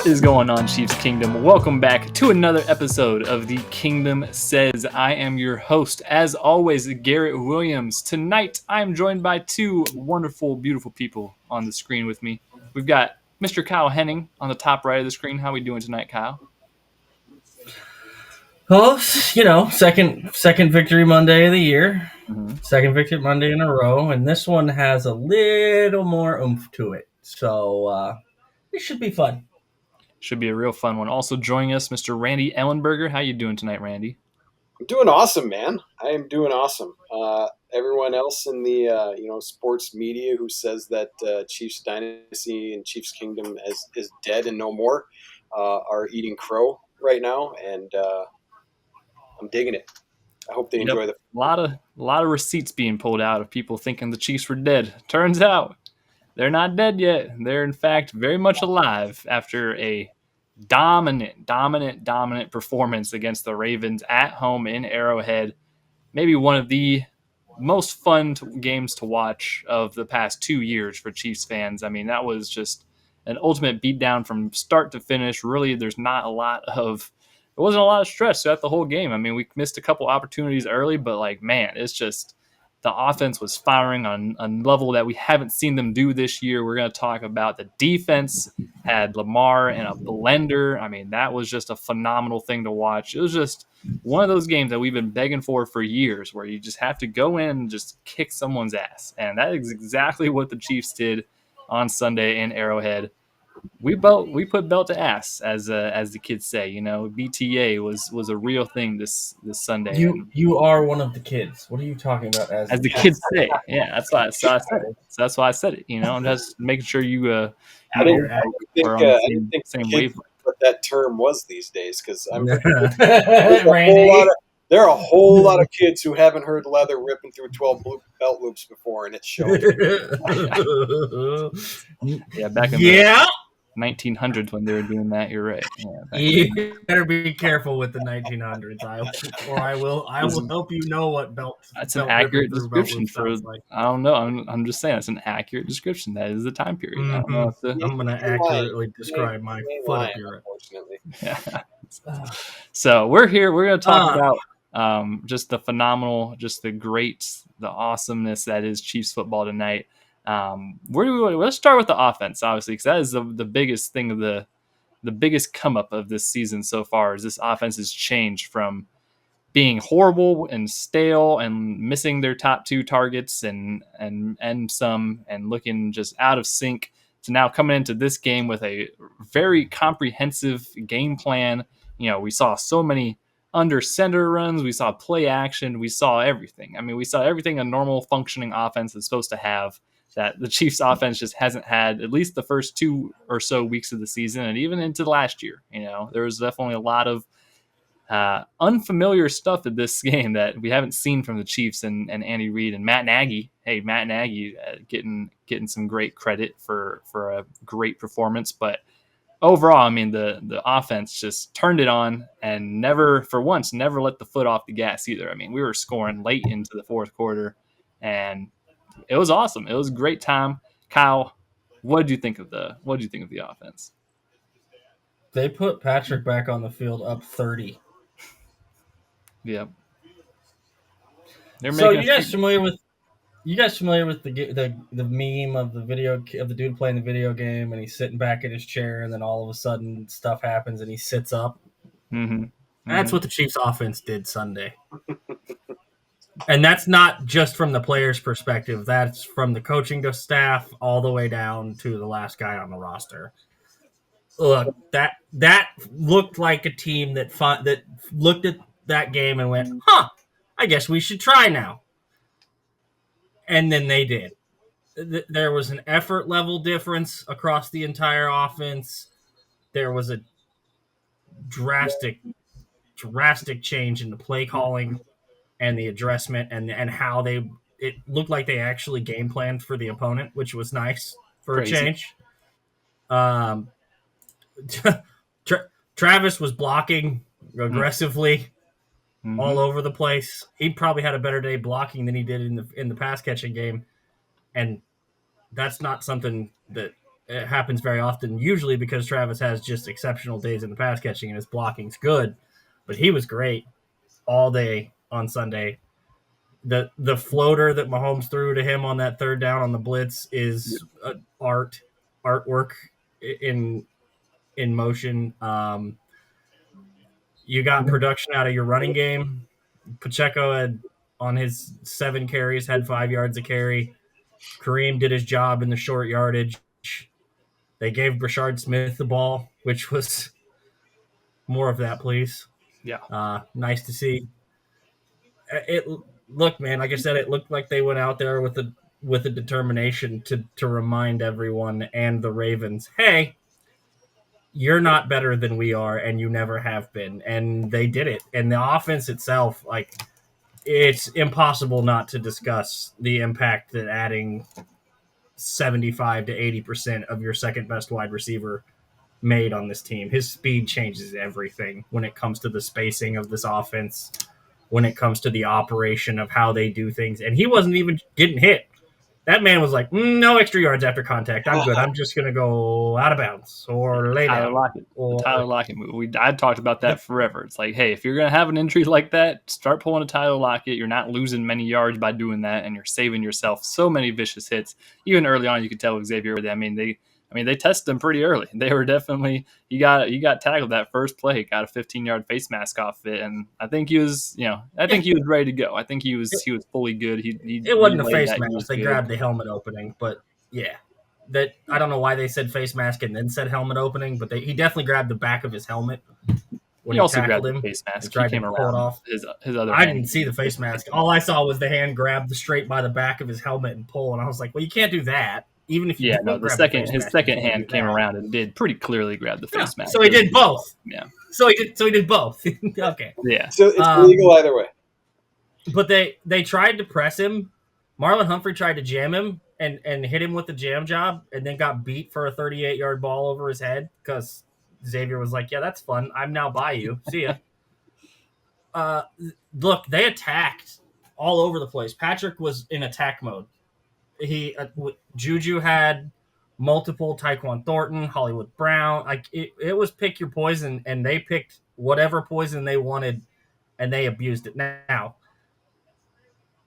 What is going on, Chiefs Kingdom? Welcome back to another episode of the Kingdom Says. I am your host, as always, Garrett Williams. Tonight, I am joined by two wonderful, beautiful people on the screen with me. We've got Mr. Kyle Henning on the top right of the screen. How are we doing tonight, Kyle? Well, second victory Monday of the year. Second victory Monday in a row, and this one has a little more oomph to it. So it should be fun. Should be a real fun one. Also joining us, Mr. Randy Ellenberger. How you doing tonight, Randy? I'm doing awesome, man. I am doing awesome. Everyone else in the sports media who says that Chiefs dynasty and Chiefs kingdom is dead and no more are eating crow right now, and I'm digging it. I hope they enjoy the. A lot of receipts being pulled out of people thinking the Chiefs were dead. Turns out they're not dead yet. They're in fact very much alive after a dominant performance against the Ravens at home in Arrowhead. Maybe one of the most fun games to watch of the past 2 years for Chiefs fans. I mean, that was just an ultimate beatdown from start to finish. Really, there wasn't a lot of stress throughout the whole game. I mean, we missed a couple opportunities early, but it's just the offense was firing on a level that we haven't seen them do this year. We're going to talk about the defense had Lamar in a blender. I mean, that was just a phenomenal thing to watch. It was just one of those games that we've been begging for years, where you just have to go in and just kick someone's ass. And that is exactly what the Chiefs did on Sunday in Arrowhead. We put belt to ass, as the kids say. You know, BTA was a real thing this Sunday. You are one of the kids. What are you talking about? As the kids say, yeah, that's why I said it. So that's why I said it. You know, I'm just making sure you. I didn't think same wavelength. What that term was these days, because I'm there are a whole lot of kids who haven't heard leather ripping through 12 belt loops before, and it showed. Yeah, back in the 1900s when they were doing that. You're right. Yeah, you better be careful with the 1900s, I will help you know what belt. That's an accurate description for. Like. I don't know. I'm just saying it's an accurate description. That is the time period. Mm-hmm. I'm going to accurately describe my foot here. Unfortunately. Yeah. So we're here. We're going to talk about just the phenomenal, just the awesomeness that is Chiefs football tonight. Let's start with the offense, obviously, because that is the biggest thing of the biggest come up of this season so far. Is this offense has changed from being horrible and stale and missing their top two targets and looking just out of sync to now coming into this game with a very comprehensive game plan. You know, we saw so many under center runs, we saw play action, we saw everything. I mean, we saw everything a normal functioning offense is supposed to have, that the Chiefs offense just hasn't had, at least the first 2 or so weeks of the season, and even into last year. You know, there was definitely a lot of unfamiliar stuff in this game that we haven't seen from the Chiefs and Andy Reid and Matt Nagy. Hey, Matt Nagy getting some great credit for a great performance, but overall, I mean, the offense just turned it on and never let the foot off the gas either. I mean, we were scoring late into the fourth quarter, and it was awesome. It was a great time. Kyle, what did you think of the offense? They put Patrick back on the field up 30. Yep. So you guys familiar with the meme of the video of the dude playing the video game and he's sitting back in his chair and then all of a sudden stuff happens and he sits up? Mm-hmm. That's what the Chiefs offense did Sunday. And that's not just from the players' perspective. That's from the coaching staff all the way down to the last guy on the roster. Look, that looked like a team that looked at that game and went, I guess we should try now. And then they did. There was an effort level difference across the entire offense. There was a drastic change in the play calling and the addressment and how it looked like they actually game planned for the opponent, which was nice for a change. Travis was blocking aggressively all over the place. He probably had a better day blocking than he did in the pass catching game, and that's not something that it happens very often, usually because Travis has just exceptional days in the pass catching and his blocking's good. But he was great all day on Sunday. The floater that Mahomes threw to him on that third down on the blitz is artwork in motion. You got production out of your running game. Pacheco had on his 7 carries had 5 yards a carry. Kareem did his job in the short yardage. They gave Brashard Smith the ball, which was more of that, please. Yeah. Nice to see. It look, man. Like I said, it looked like they went out there with a determination to remind everyone and the Ravens, hey, you're not better than we are, and you never have been. And they did it. And the offense itself, like, it's impossible not to discuss the impact that adding 75 to 80% of your second best wide receiver made on this team. His speed changes everything when it comes to the spacing of this offense, when it comes to the operation of how they do things. And he wasn't even getting hit. That man was like, no extra yards after contact. I'm good. I'm just going to go out of bounds or lay Tyler down. Lockett. Or, The Tyler Lockett move. I talked about that forever. It's like, hey, if you're going to have an injury like that, start pulling a Tyler Lockett. You're not losing many yards by doing that, and you're saving yourself so many vicious hits. Even early on, you could tell Xavier Worthy. I mean, they tested him pretty early. They were definitely he got tackled that first play, got a 15-yard face mask off it, and I think he was ready to go. I think he was fully good. It wasn't a face mask. They grabbed the helmet opening, but yeah. That I don't know why they said face mask and then said helmet opening, but he definitely grabbed the back of his helmet when he also grabbed tackled him. The face mask. Tried he came to pull around it off. His other. I didn't see the face mask. All I saw was the hand grab straight by the back of his helmet and pull, and I was like, "Well, you can't do that." Even if you his second hand came around and did pretty clearly grab the face mask. So he did both. Yeah. So he did both. Okay. Yeah. So it's legal either way. But they tried to press him. Marlon Humphrey tried to jam him and hit him with the jam job, and then got beat for a 38-yard ball over his head because Xavier was like, "Yeah, that's fun. I'm now by you. See ya." Look, they attacked all over the place. Patrick was in attack mode. Juju had multiple Tyquan Thornton, Hollywood Brown. Like it was pick your poison, and they picked whatever poison they wanted, and they abused it. Now,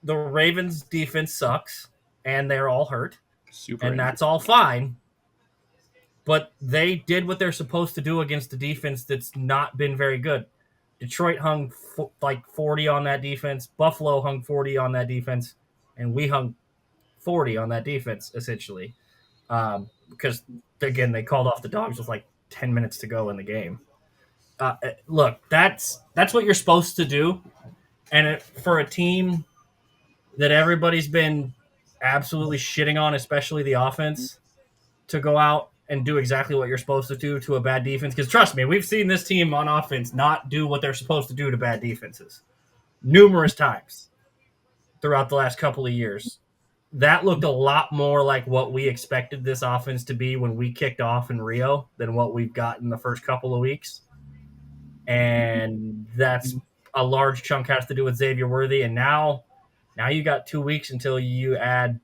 the Ravens defense sucks, and they're all hurt, and that's all fine. But they did what they're supposed to do against a defense that's not been very good. Detroit hung 40 on that defense. Buffalo hung 40 on that defense, and we hung 40 on that defense, essentially. Because, again, they called off the Dogs with 10 minutes to go in the game. Look, that's what you're supposed to do. And for a team that everybody's been absolutely shitting on, especially the offense, to go out and do exactly what you're supposed to do to a bad defense. Because trust me, we've seen this team on offense not do what they're supposed to do to bad defenses numerous times throughout the last couple of years. That looked a lot more like what we expected this offense to be when we kicked off in Rio than what we've got in the first couple of weeks. And that's a large chunk has to do with Xavier Worthy. And now you got 2 weeks until you add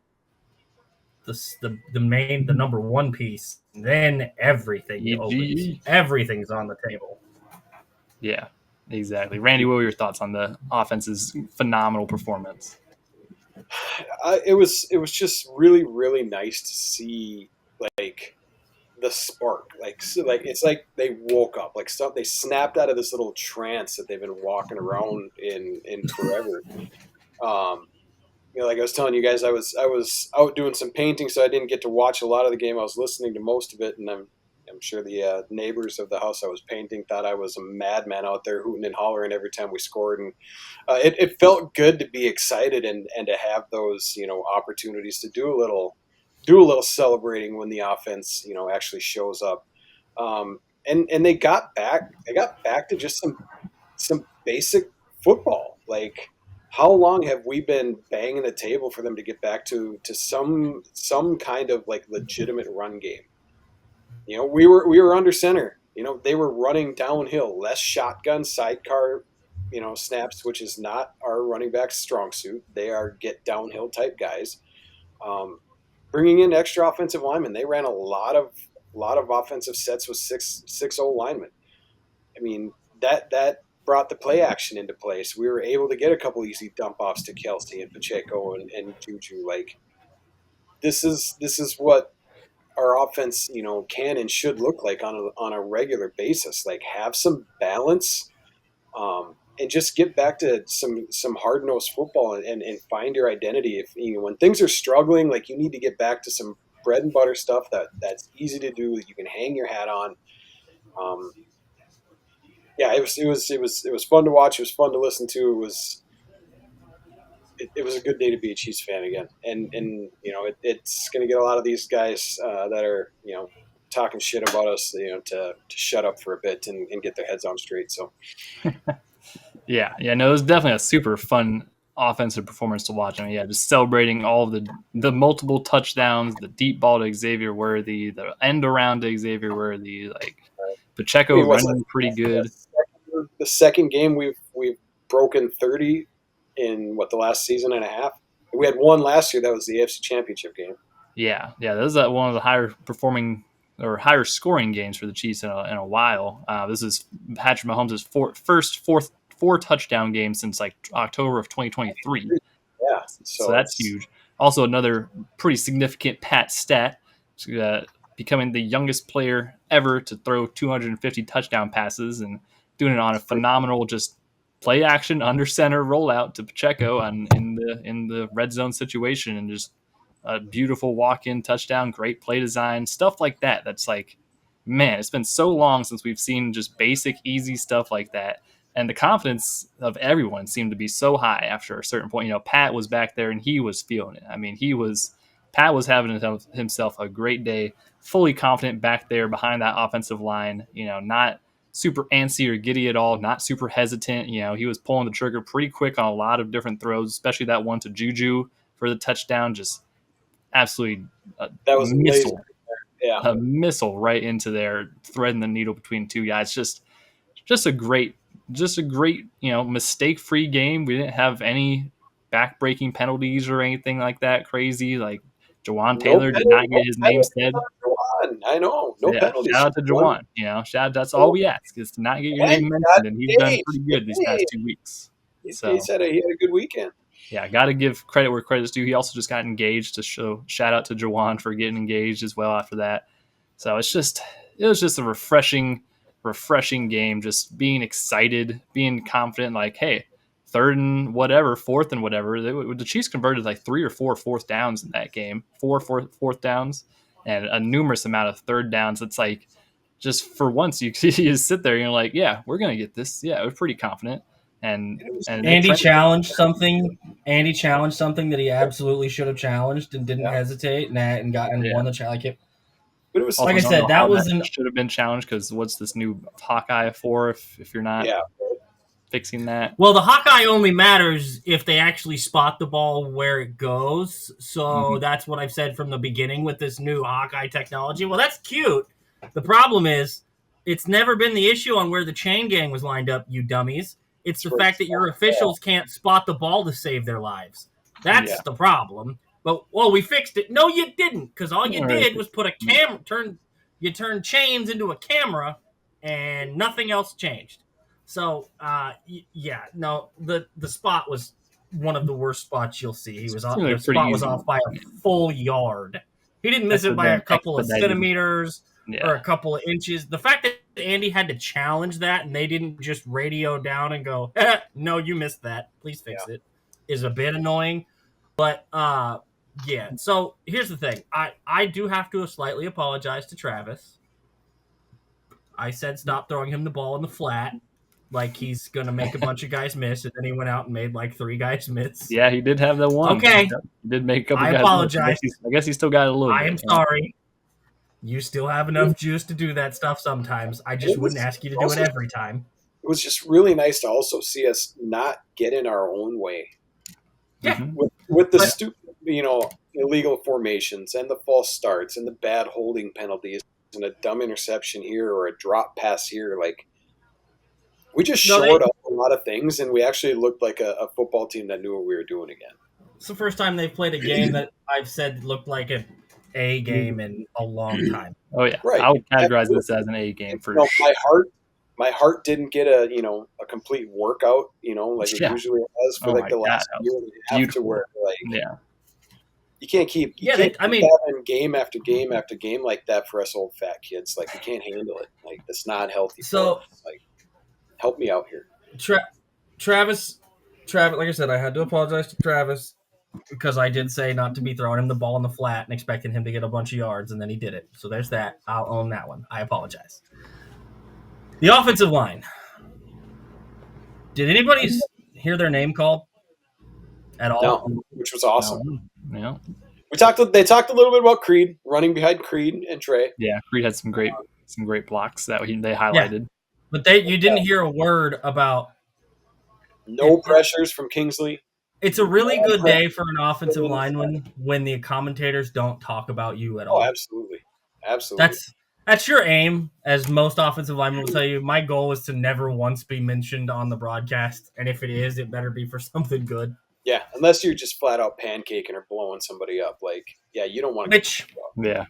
the number one piece. Then everything opens. Everything's on the table. Yeah, exactly. Randy, what were your thoughts on the offense's phenomenal performance? It was just really, really nice to see the spark. It's like they woke up. They snapped out of this little trance that they've been walking around in forever. Like I was telling you guys, I was out doing some painting, so I didn't get to watch a lot of the game. I was listening to most of it, and I'm sure the neighbors of the house I was painting thought I was a madman out there hooting and hollering every time we scored. And it felt good to be excited and to have those opportunities to do a little celebrating when the offense actually shows up. And they got back to just some basic football. Like, how long have we been banging the table for them to get back to some kind of legitimate run game? We were under center. They were running downhill, less shotgun sidecar, snaps, which is not our running back's strong suit. They are get downhill type guys. bringing in extra offensive linemen. They ran a lot of offensive sets with six O linemen. I mean, that brought the play action into place. We were able to get a couple easy dump offs to Kelsey and Pacheco and Juju. Like this is what our offense, can and should look like on a regular basis. Like have some balance, and just get back to some hard nosed football and find your identity. If when things are struggling, like you need to get back to some bread and butter stuff that's easy to do that you can hang your hat on. Yeah, it was fun to watch. It was fun to listen to. It was a good day to be a Chiefs fan again. And it's going to get a lot of these guys that are talking shit about us, to shut up for a bit and get their heads on straight. So Yeah, no, it was definitely a super fun offensive performance to watch. I mean, yeah, just celebrating all of the multiple touchdowns, the deep ball to Xavier Worthy, the end around to Xavier Worthy, like Pacheco running pretty good. The second game we've broken 30 in the last season and a half. We had one last year that was the AFC Championship game. Yeah, that was one of the higher performing or higher scoring games for the Chiefs in a while. This is Patrick Mahomes' first four touchdown game since like October of 2023. Yeah, so that's huge. Also, another pretty significant Pat stat, becoming the youngest player ever to throw 250 touchdown passes and doing it on a phenomenal just play action under center rollout to Pacheco in the red zone situation, and just a beautiful walk-in touchdown, great play design, stuff like that. That's like, man, it's been so long since we've seen just basic, easy stuff like that. And the confidence of everyone seemed to be so high after a certain point. Pat was back there and he was feeling it. I mean, Pat was having himself a great day, fully confident back there behind that offensive line, not super antsy or giddy at all, not super hesitant. He was pulling the trigger pretty quick on a lot of different throws, especially that one to Juju for the touchdown. Just absolutely that was missile. Yeah. A missile right into there, threading the needle between two guys. Just a great, mistake-free game. We didn't have any back-breaking penalties or anything like that crazy. Like Jawan Taylor did not get his name said. I know, no penalties. Shout out to Jawan. That's all we ask is to not get your name mentioned, and he's done pretty good these past 2 weeks. He had a good weekend. Yeah, got to give credit where credit's due. He also just got engaged, to shout out to Jawan for getting engaged as well after that. So it was just a refreshing game, just being excited, being confident, like, hey, fourth and whatever. The Chiefs converted like 3 or 4 fourth downs in that game, fourth downs, and a numerous amount of third downs. It's like, just for once, you just sit there and you're like, yeah, we're going to get this. Yeah, we're pretty confident. And Andy challenged something. Andy challenged something that he absolutely should have challenged and didn't hesitate and won the challenge. But it was like I said, that should have been challenged, because what's this new Hawkeye for if you're not fixing that? Well, the Hawkeye only matters if they actually spot the ball where it goes. So that's what I've said from the beginning with this new Hawkeye technology. Well, that's cute. The problem is it's never been the issue on where the chain gang was lined up, you dummies. It's the fact that your officials can't spot the ball to save their lives. That's the problem. But, we fixed it. No, you didn't, because all you did was put a camera, turn chains into a camera, and nothing else changed. So, the spot was one of the worst spots you'll see. The spot was off by a full yard. He didn't miss it by a couple of centimeters or a couple of inches. The fact that Andy had to challenge that and they didn't just radio down and go, no, you missed that, please fix it, is a bit annoying. But, so here's the thing. I do have to slightly apologize to Travis. I said stop throwing him the ball in the flat like he's going to make a bunch of guys miss, and then he went out and made like 3 guys miss. Yeah, he did have that one. Okay. He did make a couple guys miss. I apologize. I guess he still got a little bit. I am sorry. You still have enough juice to do that stuff sometimes. I just wouldn't ask you to do it every time. It was just really nice to also see us not get in our own way. Yeah. With the stupid, illegal formations and the false starts and the bad holding penalties and a dumb interception here or a drop pass here. Like, we just shored up a lot of things, and we actually looked like a football team that knew what we were doing again. It's the first time they've played a game that I've said looked like A game in a long time. Oh yeah, Right. I would categorize Absolutely. this as an A game for My heart didn't get a complete workout, like it yeah. usually has for Oh like my the god, last that year was and a half, to beautiful. where like Yeah, you can't keep having game after game after game like that for us old fat kids. Like we can't handle it. Like that's not healthy for So us. Like help me out here. Travis, like I said, I had to apologize to Travis because I did say not to be throwing him the ball in the flat and expecting him to get a bunch of yards, and then he did it. So there's that. I'll own that one. I apologize. The offensive line. Did anybody hear their name called at all? No, which was awesome. No. They talked a little bit about Creed running behind Creed and Trey. Yeah, Creed had some great blocks that they highlighted. But you didn't hear a word about no pressures from Kingsley. It's a really good day for an offensive lineman when the commentators don't talk about you at all. Oh, absolutely. Absolutely. That's your aim, as most offensive linemen will tell you. My goal is to never once be mentioned on the broadcast, and if it is, it better be for something good. Yeah, unless you're just flat out pancaking or blowing somebody up. Like, yeah, you don't want to. Yeah.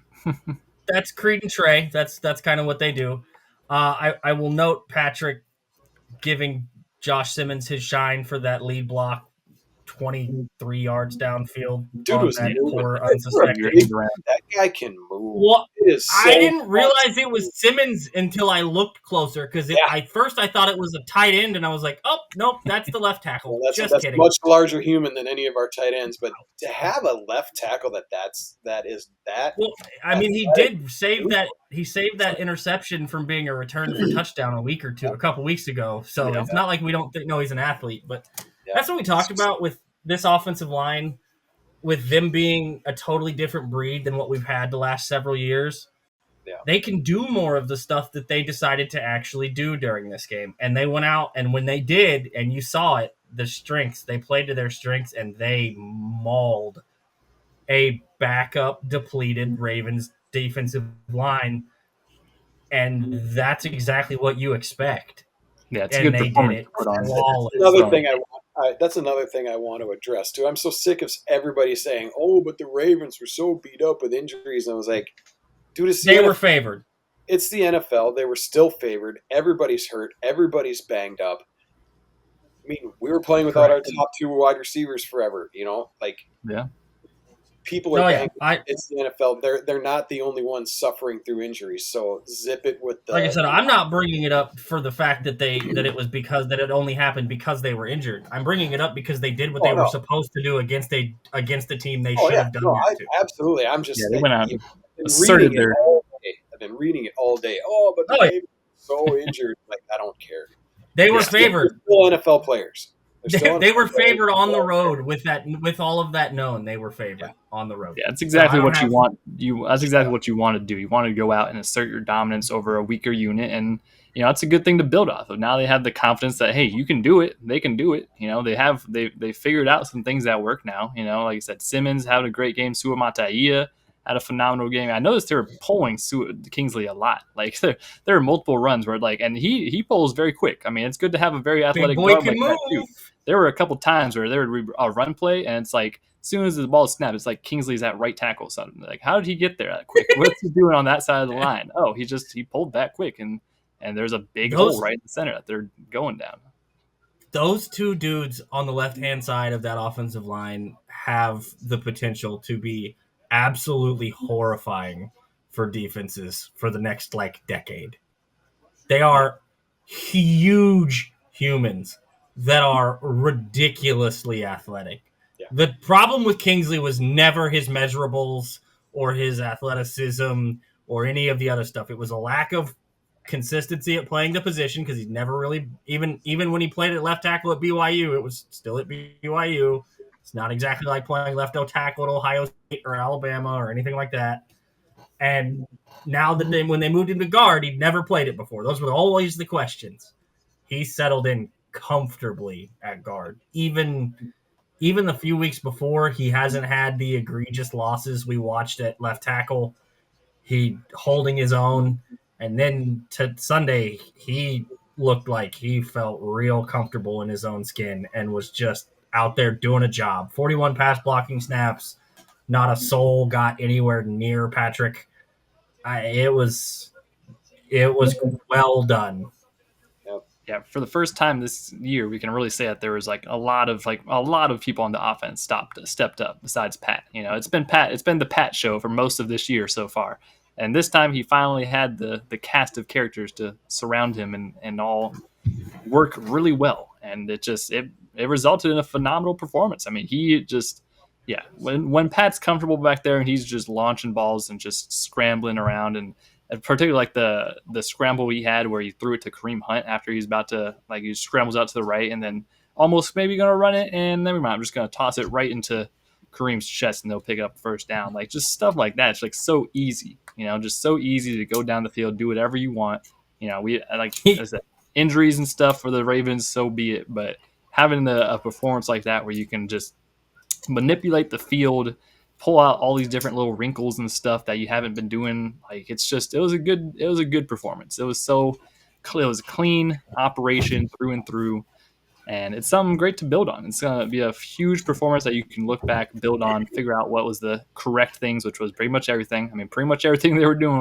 That's Creed and Trey. That's kind of what they do. I will note Patrick giving Josh Simmons his shine for that lead block 23 yards downfield. Dude was that moving. poor unsuspecting. That guy can move. Well, so I didn't realize it was Simmons until I looked closer because at first I thought it was a tight end, and I was like, "Oh nope, that's the left tackle." Well, that's kidding. Much larger human than any of our tight ends, but to have a left tackle that is that. Well, I mean, he did save that. He saved that interception from being a return for touchdown a couple weeks ago. So it's not like we don't know he's an athlete, but that's what we talked about with this offensive line, with them being a totally different breed than what we've had the last several years. Yeah. They can do more of the stuff that they decided to actually do during this game. And they went out, and when they did, and you saw it, the strengths, they played to their strengths, and they mauled a backup depleted Ravens defensive line. And that's exactly what you expect. Yeah, it's a good performance. That's another thing I want to address too. I'm so sick of everybody saying, "Oh, but the Ravens were so beat up with injuries." And I was like, "Dude, they were favored. It's the NFL. They were still favored. Everybody's hurt. Everybody's banged up. I mean, we were playing without our top two wide receivers forever. People are banged up. It's the NFL. They're not the only ones suffering through injuries. So zip it with the. Like I said, I'm not bringing it up for the fact that it only happened because they were injured. I'm bringing it up because they did what they were supposed to do against a team they should have done. Absolutely. I'm just. They went out and asserted their. I've been reading it all day. Oh, but the Ravens are so injured. Like I don't care. They were favored. Still NFL players. They were favored on the road with all of that known. They were favored on the road. Yeah, that's exactly what you want. That's exactly what you want to do. You want to go out and assert your dominance over a weaker unit, and it's a good thing to build off of. Now they have the confidence that hey, you can do it. They can do it. They figured out some things that work now. Like I said, Simmons had a great game. Suamataia had a phenomenal game. I noticed they were pulling Kingsley a lot. Like there are multiple runs where and he pulls very quick. I mean, it's good to have a very athletic guard like that too. There were a couple times where there would be a run play, and it's like as soon as the ball is snapped, it's like Kingsley's at right tackle. So like, how did he get there that quick? What's he doing on that side of the line? Oh, he pulled that quick, and there's a big hole right in the center that they're going down. Those two dudes on the left-hand side of that offensive line have the potential to be absolutely horrifying for defenses for the next decade. They are huge humans that are ridiculously athletic. Yeah. The problem with Kingsley was never his measurables or his athleticism or any of the other stuff. It was a lack of consistency at playing the position because he's never really even when he played at left tackle at BYU, it was still at BYU. It's not exactly like playing left tackle at Ohio State or Alabama or anything like that. And now when they moved him to guard, he'd never played it before. Those were always the questions. He settled in comfortably at guard. Even the few weeks before, he hasn't had the egregious losses we watched at left tackle. He holding his own. And then to Sunday, he looked like he felt real comfortable in his own skin and was just out there doing a job. 41 pass blocking snaps, Not a soul got anywhere near Patrick. It was well done. Yeah, for the first time this year, we can really say that there was a lot of people on the offense stepped up besides Pat. It's been the Pat show for most of this year so far. And this time he finally had the cast of characters to surround him and all work really well. And it resulted in a phenomenal performance. I mean, when Pat's comfortable back there and he's just launching balls and just scrambling around, and particularly like the scramble he had where he threw it to Kareem Hunt after he's about to, like, he scrambles out to the right and then almost maybe gonna run it, and never mind, I'm just gonna toss it right into Kareem's chest and they'll pick up first down. Like, just stuff like that. It's like so easy, just so easy to go down the field, do whatever you want. We like I said, injuries and stuff for the Ravens, so be it. But having a performance like that where you can just manipulate the field, pull out all these different little wrinkles and stuff that you haven't been doing, like, it was a good performance. It was a clean operation through and through, and it's something great to build on. It's going to be a huge performance that you can look back, build on, figure out what was the correct things, which was pretty much everything. I mean, pretty much everything they were doing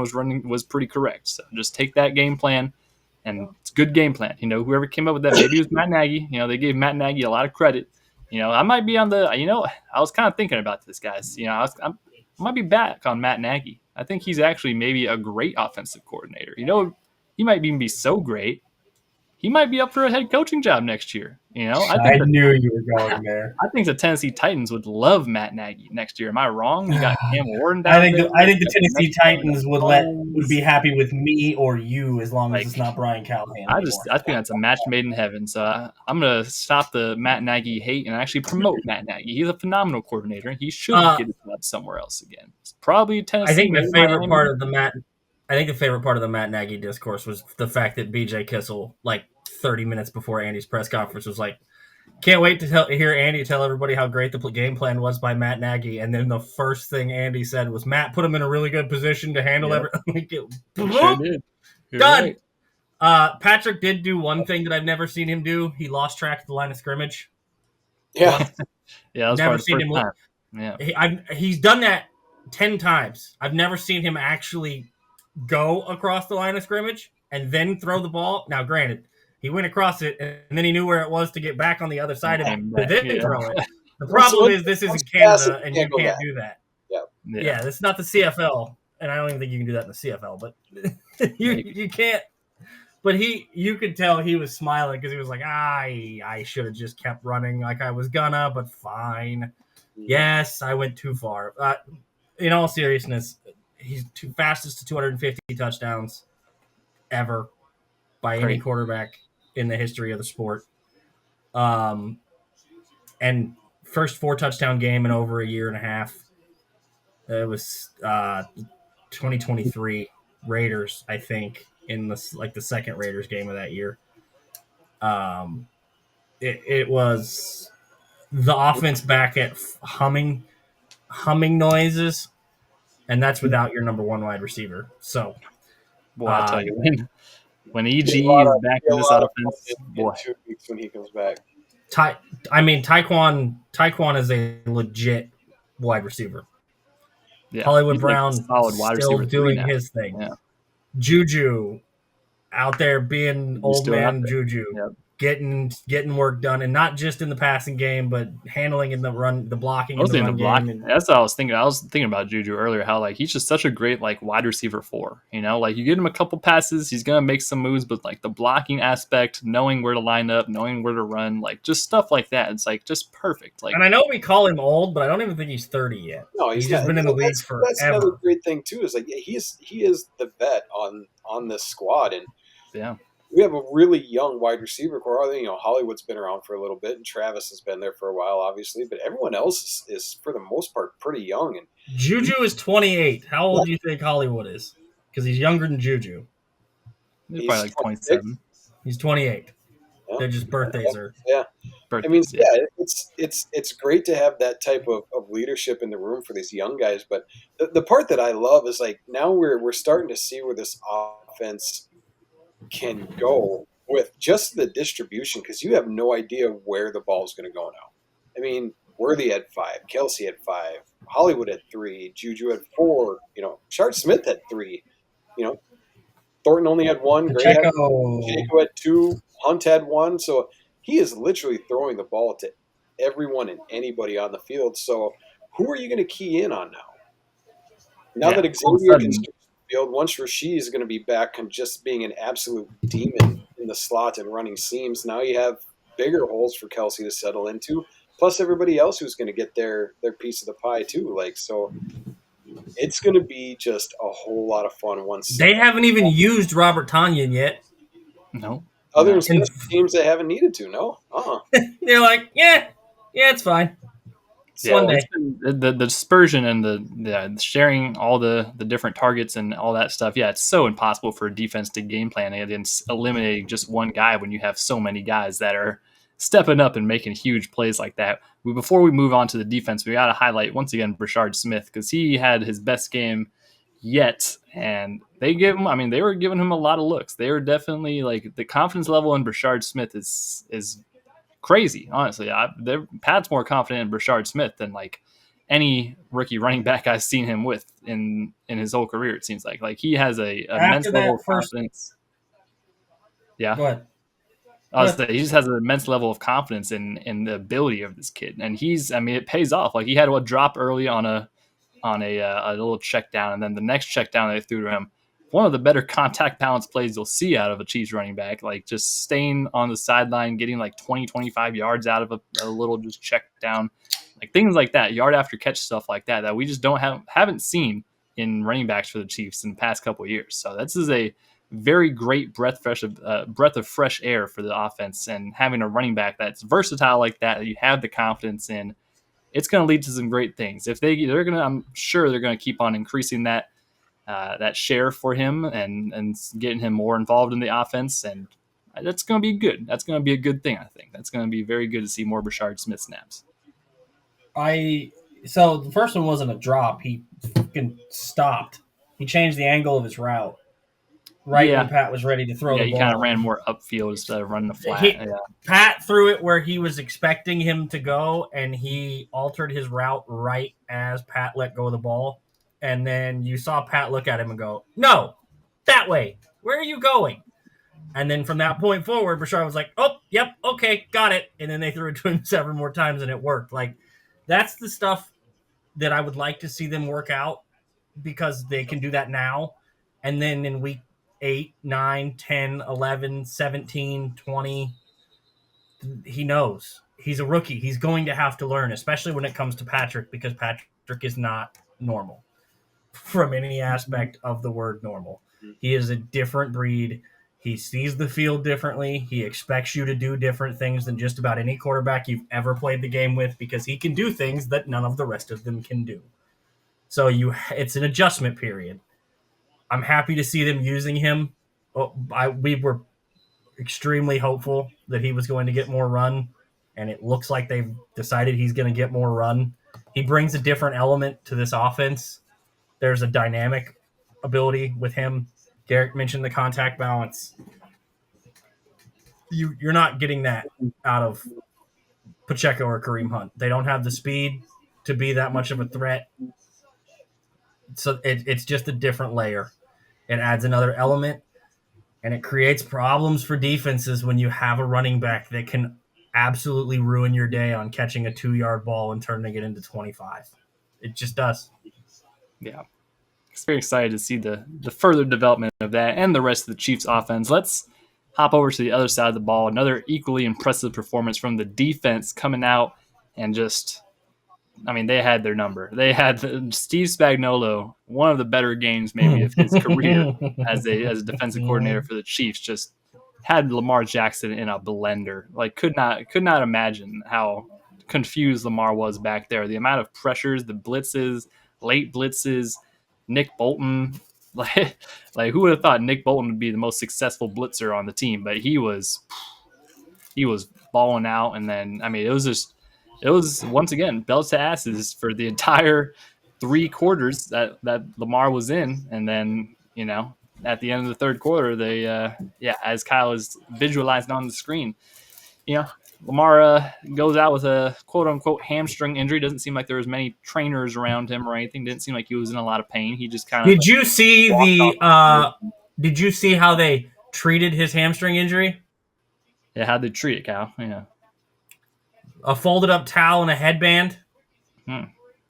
was pretty correct. So just take that game plan, and it's a good game plan. Whoever came up with that, maybe it was Matt Nagy. They gave Matt Nagy a lot of credit. I might be on the. I was kind of thinking about this, guys. I might be back on Matt Nagy. I think he's actually maybe a great offensive coordinator. He might even be so great, he might be up for a head coaching job next year. I knew you were going there. I think the Tennessee Titans would love Matt Nagy next year. Am I wrong? You got Cam Warden down I think there. I think the Tennessee Titans would be happy with me or you as long as it's not Brian Callahan anymore. I think that's a match made in heaven. So I'm gonna stop the Matt Nagy hate and actually promote Matt Nagy. He's a phenomenal coordinator. He should get his job somewhere else again. It's probably Tennessee. I think the favorite part of the Matt Nagy discourse was the fact that BJ Kissel, like 30 minutes before Andy's press conference, was like, "Can't wait to hear Andy tell everybody how great the game plan was by Matt Nagy." And then the first thing Andy said was, "Matt put him in a really good position to handle everything." Sure did. Done. Right. Patrick did do one thing that I've never seen him do. He lost track of the line of scrimmage. Yeah. Yeah, never seen him. Time. Yeah, he's done that 10 times. I've never seen him actually go across the line of scrimmage and then throw the ball. Now, granted, he went across it and then he knew where it was to get back on the other side of it and then throw it. The problem is this isn't Canada and you can't do that. Yeah, it's not the CFL, and I don't even think you can do that in the CFL, but you can't. But you could tell he was smiling because he was like, I should have just kept running like I was gonna, but fine. Yes, I went too far. In all seriousness, he's fastest to 250 touchdowns ever by any quarterback in the history of the sport. And first 4-touchdown game in over a year and a half. It was 2023 Raiders, I think, in the second Raiders game of that year. It was the offense back at humming noises, and that's without your number one wide receiver. So, boy, I tell you, when EGE is back in this offense, boy, 2 weeks when he comes back. Taekwon is a legit wide receiver. Yeah, Hollywood Brown still doing his thing. Yeah. Juju out there being old man Juju. Yep. Getting work done, and not just in the passing game, but handling in the run, the blocking. That's what I was thinking. I was thinking about Juju earlier. How he's just such a great wide receiver 4. You get him a couple passes, he's gonna make some moves, but the blocking aspect, knowing where to line up, knowing where to run, just stuff like that. It's just perfect. And I know we call him old, but I don't even think he's 30 yet. No, he's just been in the league forever. That's another great thing too. Is he is the vet on this squad, and yeah. We have a really young wide receiver core. Hollywood's been around for a little bit, and Travis has been there for a while, obviously. But everyone else is for the most part, pretty young. And Juju is 28. How old do you think Hollywood is? Because he's younger than Juju. He's probably 27. He's 28. Yeah. They're just birthdays are. Yeah. It's great to have that type of leadership in the room for these young guys. But the part that I love is now we're starting to see where this offense can go with just the distribution, because you have no idea where the ball is going to go now. I mean, Worthy had 5, Kelsey had 5, Hollywood had 3, Juju had 4. Shard Smith had 3. Thornton only had 1, Gray had 1, Pacheco. Pacheco had 2, Hunt had 1. So he is literally throwing the ball to everyone and anybody on the field. So who are you going to key in on now? Now Yeah, that all of a Xavier can sudden, stretch the field, once Rasheed is going to be back and just being an absolute demon in the slot and running seams, now you have bigger holes for Kelsey to settle into. Plus everybody else who's going to get their piece of the pie too. So it's going to be just a whole lot of fun once. They haven't even used Robert Tanyan yet. no, Other than no. special teams, they haven't needed to. No, They're like, yeah, it's fine. It's Yeah, Sunday. it's been the dispersion and the sharing all the different targets and all that stuff. Yeah, it's so impossible for a defense to game plan against eliminating just one guy when you have so many guys that are stepping up and making huge plays like that. Before we move on to the defense, we got to highlight once again Brashard Smith because he had his best game yet, and they were giving him a lot of looks. They were definitely like the confidence level in Brashard Smith is crazy, honestly. Pat's more confident in Brashard Smith than like any rookie running back I've seen him with in his whole career. It seems like he has a After immense level that of first, confidence. Yeah, go ahead. I was saying, he just has an immense level of confidence in the ability of this kid, and it pays off. Like he had a drop early on a little check down, and then the next check down they threw to him. One of the better contact balance plays you'll see out of a Chiefs running back, like just staying on the sideline, getting like 20, 25 yards out of a little just check down, like things like that, yard after catch stuff like that we just haven't seen in running backs for the Chiefs in the past couple of years. So this is a very great breath of fresh air for the offense, and having a running back that's versatile like that you have the confidence in, it's going to lead to some great things. I'm sure they're going to keep on increasing that share for him and getting him more involved in the offense, and that's going to be good. That's going to be a good thing. I think that's going to be very good to see more Brashard Smith snaps. So the first one wasn't a drop. He fucking stopped. He changed the angle of his route right when Yeah, Pat was ready to throw yeah, the he ball. kind of ran more upfield instead of running the flat. Yeah. Pat threw it where he was expecting him to go, and he altered his route right as Pat let go of the ball. And then you saw Pat look at him and go, "No, that way. Where are you going?" And then from that point forward, Brashard was like, "Oh, yep, okay, got it." And then they threw it to him several more times, and it worked. Like, that's the stuff that I would like to see them work out, because they can do that now. And then in week 8, 9, 10, 11, 17, 20, he knows. He's a rookie. He's going to have to learn, especially when it comes to Patrick, because Patrick is not normal from any aspect of the word normal. He is a different breed. He sees the field differently. He expects you to do different things than just about any quarterback you've ever played the game with, because he can do things that none of the rest of them can do. So it's an adjustment period. I'm happy to see them using him. We were extremely hopeful that he was going to get more run, and it looks like they've decided he's going to get more run. He brings a different element to this offense. There's a dynamic ability with him. Derek mentioned the contact balance. You're not getting that out of Pacheco or Kareem Hunt. They don't have the speed to be that much of a threat. So it's just a different layer. It adds another element, and it creates problems for defenses when you have a running back that can absolutely ruin your day on catching a 2-yard ball and turning it into 25. It just does. Yeah. It's very excited to see the further development of that and the rest of the Chiefs offense. Let's hop over to the other side of the ball. Another equally impressive performance from the defense coming out and just, they had their number. They had Steve Spagnuolo, one of the better games maybe of his career as a defensive coordinator for the Chiefs, just had Lamar Jackson in a blender. Like could not imagine how confused Lamar was back there. The amount of pressures, the blitzes, late blitzes, Nick Bolton. Like who would have thought Nick Bolton would be the most successful blitzer on the team? But he was balling out, and then it was once again belts to asses for the entire 3 quarters that Lamar was in, and then at the end of the third quarter, they as Kyle is visualized on the screen, Lamar goes out with a quote-unquote hamstring injury. Doesn't seem like there was many trainers around him or anything. Didn't seem like he was in a lot of pain. He just kind of Did you see walked Did you see how they treated his hamstring injury? Yeah, how'd they treat it, Cal? Yeah. A folded up towel and a headband.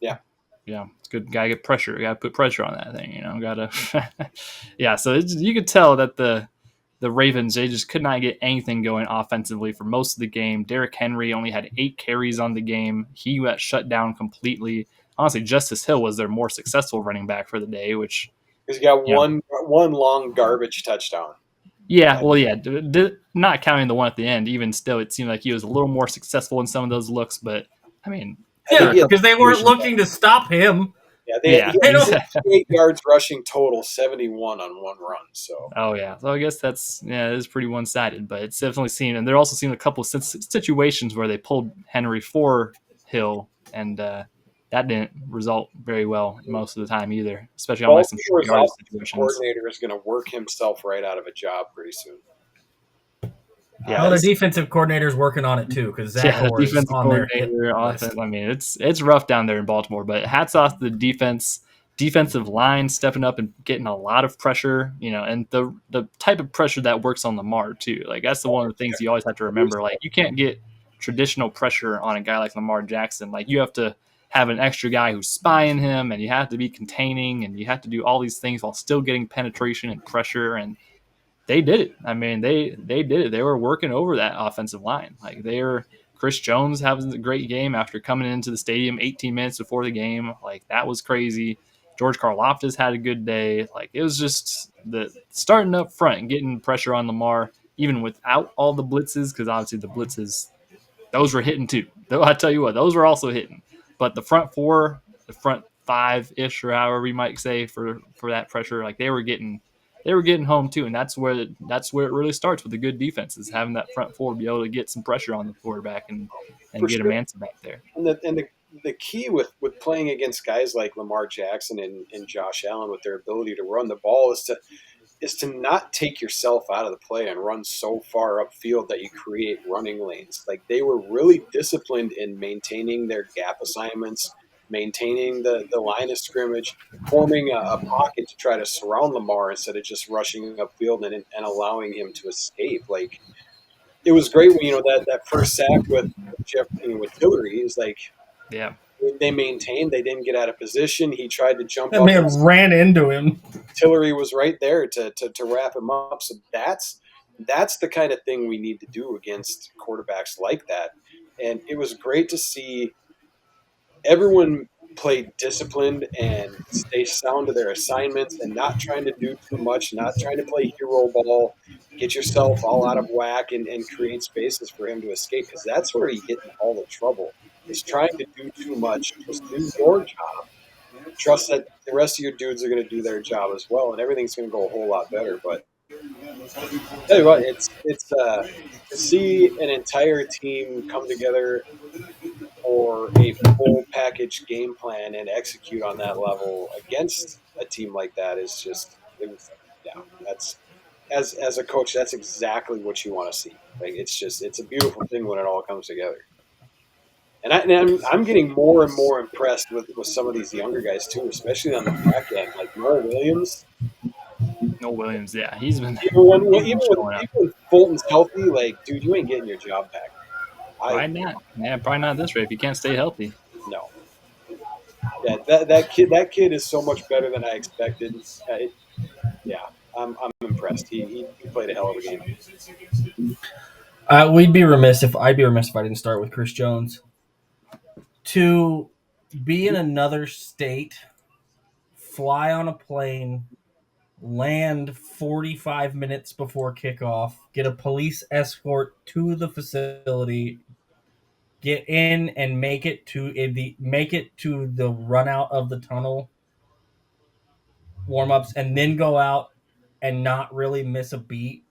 Yeah. Yeah, it's good. Gotta get pressure. Gotta put pressure on that thing. Gotta. Yeah, so you could tell that the Ravens, they just could not get anything going offensively for most of the game. Derrick Henry only had 8 carries on the game. He got shut down completely. Honestly, Justice Hill was their more successful running back for the day, which Because he got one long garbage touchdown. yeah, well, yeah, not counting the one at the end. Even still, it seemed like he was a little more successful in some of those looks. But I mean, Yeah, because they weren't looking to stop him. Yeah, he had 8 yards rushing total, 71 on one run. So oh yeah, so I guess it is pretty one sided. But it's definitely seen, and they're also seeing a couple of situations where they pulled Henry for Hill, and that didn't result very well most of the time either, especially on like some short yardage situations. Coordinator is going to work himself right out of a job pretty soon. Yeah, well, the defensive coordinator's working on it too because Zach Orr is on their hit list. I mean, it's rough down there in Baltimore, but hats off to the defensive line stepping up and getting a lot of pressure, and the type of pressure that works on Lamar too. Like that's one of the things you always have to remember. Like you can't get traditional pressure on a guy like Lamar Jackson. Like you have to have an extra guy who's spying him, and you have to be containing, and you have to do all these things while still getting penetration and pressure. And they did it. I mean, they did it. They were working over that offensive line. Like Chris Jones having a great game after coming into the stadium 18 minutes before the game. Like that was crazy. George Karlaftis had a good day. Like it was just the starting up front and getting pressure on Lamar, even without all the blitzes, because obviously the blitzes, those were hitting too. Though I tell you what, those were also hitting. But the front 4, the front 5-ish, or however you might say for that pressure, like they were getting home too, and that's where it really starts with a good defense, is having that front 4 be able to get some pressure on the quarterback and get him answer back there. And the key with playing against guys like Lamar Jackson and Josh Allen with their ability to run the ball is to not take yourself out of the play and run so far upfield that you create running lanes. Like they were really disciplined in maintaining their gap assignments, maintaining the line of scrimmage, forming a pocket to try to surround Lamar instead of just rushing upfield and allowing him to escape. Like it was great when that first sack with Tillery is like, yeah, they maintained. They didn't get out of position. He tried to jump up. That man ran into him. Tillery was right there to wrap him up. So that's the kind of thing we need to do against quarterbacks like that. And it was great to see everyone play disciplined and stay sound to their assignments and not trying to do too much, not trying to play hero ball, get yourself all out of whack and create spaces for him to escape, because that's where he get in all the trouble, is trying to do too much. Just do your job. Trust that the rest of your dudes are going to do their job as well, and everything's going to go a whole lot better. But tell you what, it's to see an entire team come together for a full package game plan and execute on that level against a team like that is just, that's, as a coach, that's exactly what you want to see. Like it's a beautiful thing when it all comes together. And I'm getting more and more impressed with some of these younger guys too, especially on the back end, like Noah Williams. Yeah, he's been even when Fulton's healthy, like, dude, you ain't getting your job back. Probably not. Yeah, probably not this rate if you can't stay healthy. No. Yeah, that kid is so much better than I expected. I'm impressed. He played a hell of a game. I'd be remiss if I didn't start with Chris Jones. To be in another state, fly on a plane, land 45 minutes before kickoff, get a police escort to the facility, get in and make it to the run out of the tunnel warm-ups, and then go out and not really miss a beat.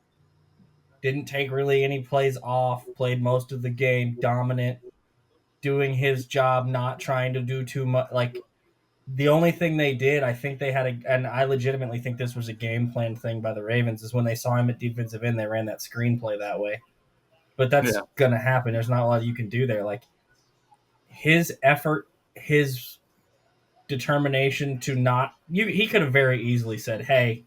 Didn't take really any plays off, played most of the game, dominant, doing his job, not trying to do too much. Like, the only thing they did, I think they had and I legitimately think this was a game plan thing by the Ravens, is when they saw him at defensive end, they ran that screenplay that way. but that's Yeah. going to happen. There's not a lot you can do there. Like his effort, his determination to not, he could have very easily said, "Hey,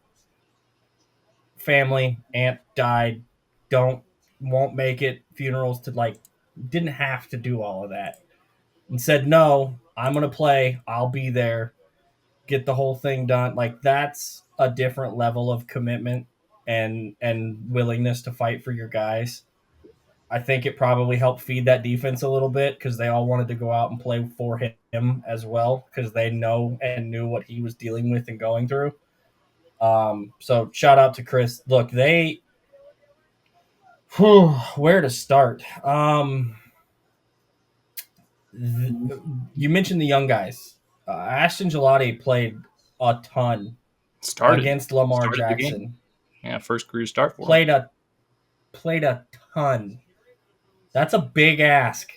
family, aunt died, won't make it, funerals to like," didn't have to do all of that, and said, "No, I'm going to play. I'll be there. Get the whole thing done." Like that's a different level of commitment and willingness to fight for your guys. I think it probably helped feed that defense a little bit because they all wanted to go out and play for him as well because they know and knew what he was dealing with and going through. So shout out to Chris. Look, where to start? You mentioned the young guys. Ashton Gelati played a ton Started against Lamar started the game. Jackson. Yeah, first career start for him. Played a ton. That's a big ask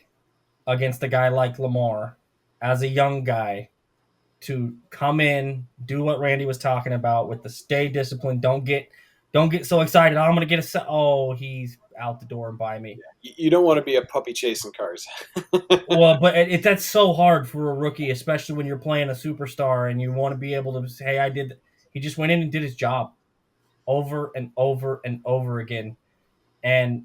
against a guy like Lamar as a young guy to come in, do what Randy was talking about with the stay disciplined. Don't get so excited. I'm gonna get a set. Oh, he's out the door and by me. You don't want to be a puppy chasing cars. Well, but that's so hard for a rookie, especially when you're playing a superstar and you want to be able to say, "Hey, I did." He just went in and did his job over and over and over again, and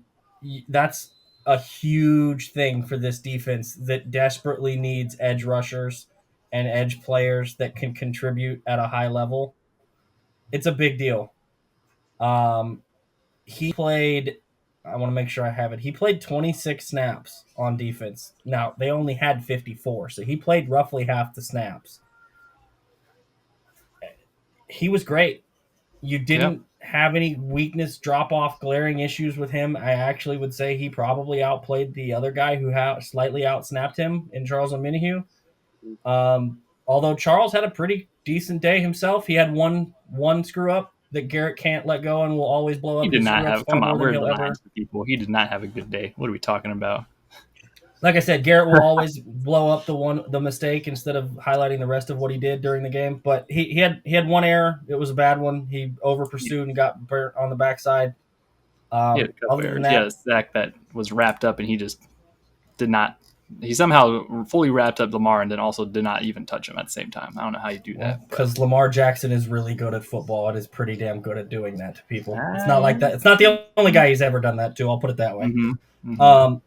that's a huge thing for this defense that desperately needs edge rushers and edge players that can contribute at a high level. It's a big deal. He played, I want to make sure I have it. He played 26 snaps on defense. Now, they only had 54, so he played roughly half the snaps. He was great. You didn't have any weakness, drop off, glaring issues with him. I actually would say he probably outplayed the other guy who slightly outsnapped him in Charles Omenihu. Although Charles had a pretty decent day himself. He had one screw up that Garrett can't let go and will always blow up. He did not have. Come on, we're he'll ever. people. He did not have a good day. What are we talking about? Like I said, Garrett will always blow up the mistake instead of highlighting the rest of what he did during the game. But he had one error. It was a bad one. He over pursued and got burnt on the backside. He had a couple errors. He had a sack that was wrapped up, and he just did not. He somehow fully wrapped up Lamar and then also did not even touch him at the same time. I don't know how you do that. Because Lamar Jackson is really good at football and is pretty damn good at doing that to people. It's not like that. It's not the only guy he's ever done that to. I'll put it that way. Mm-hmm. Mm-hmm.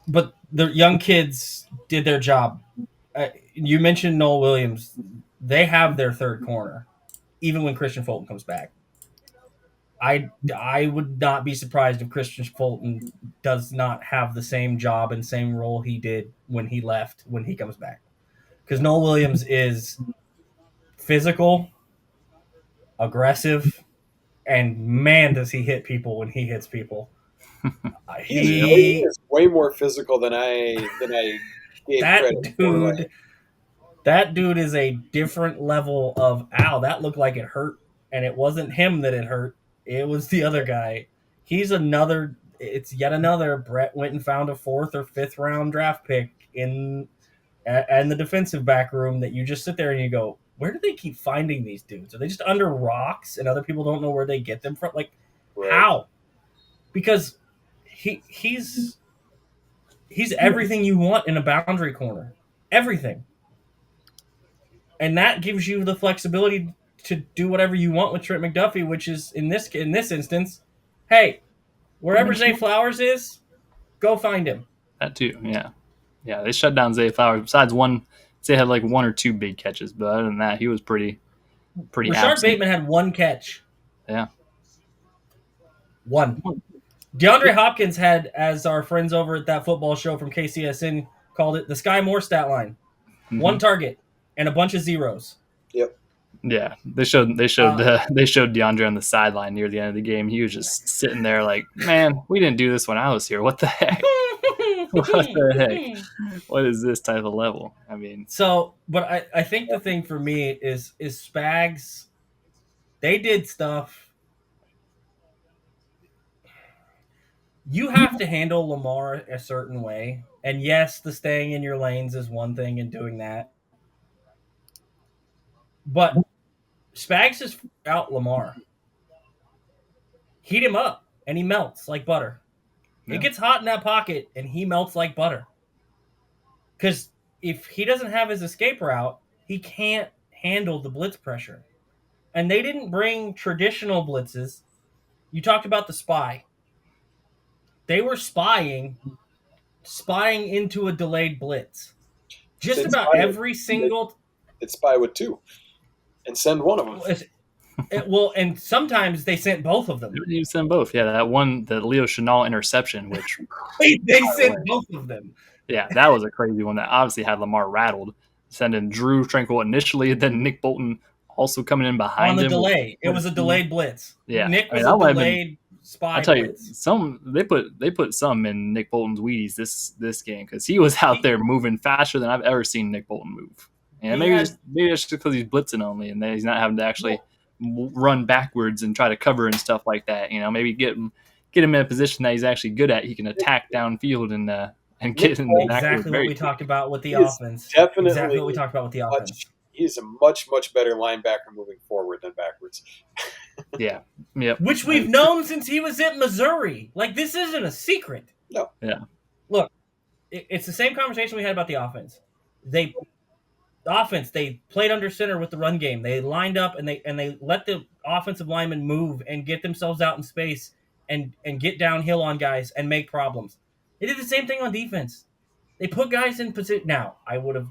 But the young kids did their job. You mentioned Noel Williams. They have their third corner, even when Christian Fulton comes back. I would not be surprised if Christian Fulton does not have the same job and same role he did when he left when he comes back. Because Noel Williams is physical, aggressive, and man, does he hit people when he hits people. He is way more physical than I gave credit for. That dude is a different level of ow. That looked like it hurt, and it wasn't him that it hurt. It was the other guy. It's yet another. Brett went and found a 4th or 5th round draft pick in the defensive back room that you just sit there and you go, where do they keep finding these dudes? Are they just under rocks and other people don't know where they get them from? Like, right. How? Because he's everything you want in a boundary corner. Everything. And that gives you the flexibility to do whatever you want with Trent McDuffie, which is in this instance, hey, wherever Zay Flowers is, go find him. That too, yeah. Yeah, they shut down Zay Flowers. Besides Zay had like 1 or 2 big catches, but other than that, he was pretty Rashard absent. Bateman had 1 catch. Yeah. 1. DeAndre Hopkins had, as our friends over at that football show from KCSN called it, the Sky Moore stat line. Mm-hmm. 1 target and a bunch of zeros. Yep. Yeah, they showed DeAndre on the sideline near the end of the game. He was just sitting there like, man, we didn't do this when I was here. What the heck? What the heck? What is this type of level? I mean, but I think the thing for me is Spags. They did stuff. You have to handle Lamar a certain way, and yes, the staying in your lanes is one thing and doing that. But Spags has out Lamar. Heat him up, and he melts like butter. It gets hot in that pocket, and he melts like butter. Because if he doesn't have his escape route, he can't handle the blitz pressure. And they didn't bring traditional blitzes. You talked about the spy. They were spying into a delayed blitz. Just They'd about spy every single. They'd spy with 2 and send one of them. And sometimes they sent both of them. You send both. Yeah, that one, the Leo Chenal interception, which they sent both of them. Yeah, that was a crazy one that obviously had Lamar rattled. Sending Drew Tranquil initially, then Nick Bolton also coming in behind on the him. delay. It was a delayed blitz. Yeah, Nick was a delayed spy. I tell blitz. you, they put some in Nick Bolton's Wheaties this game because he was out there moving faster than I've ever seen Nick Bolton move. And maybe it's just because he's blitzing only and he's not having to actually run backwards and try to cover and stuff like that. Maybe get him in a position that he's actually good at. He can attack downfield and get in the exactly what we talked about with the offense. Definitely exactly what we talked about with the offense. He's a much, much better linebacker moving forward than backwards. Yeah. Yep. Which we've known since he was at Missouri. Like, this isn't a secret. No. Yeah. Look, it's the same conversation we had about the offense. They played under center with the run game. They lined up and they let the offensive linemen move and get themselves out in space and get downhill on guys and make problems. They did the same thing on defense. They put guys in position. Now, I would have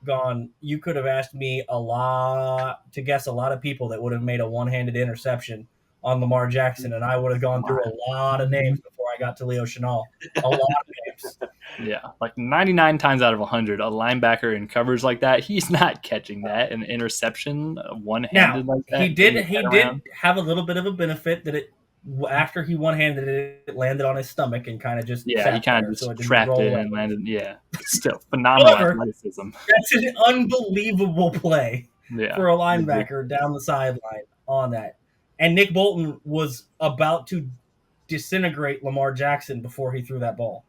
gone, you could have asked me a lot of people that would have made a one-handed interception on Lamar Jackson, and I would have gone through a lot of names before I got to Leo Chenal. A lot of names. Yeah, like 99 times out of 100, a linebacker in coverage like that, he's not catching that. An interception, one-handed like that. He did have a little bit of a benefit that after he one-handed it landed on his stomach and kind of just he kind of just trapped it and landed. Yeah, still phenomenal athleticism. That's an unbelievable play for a linebacker down the sideline on that. And Nick Bolton was about to disintegrate Lamar Jackson before he threw that ball.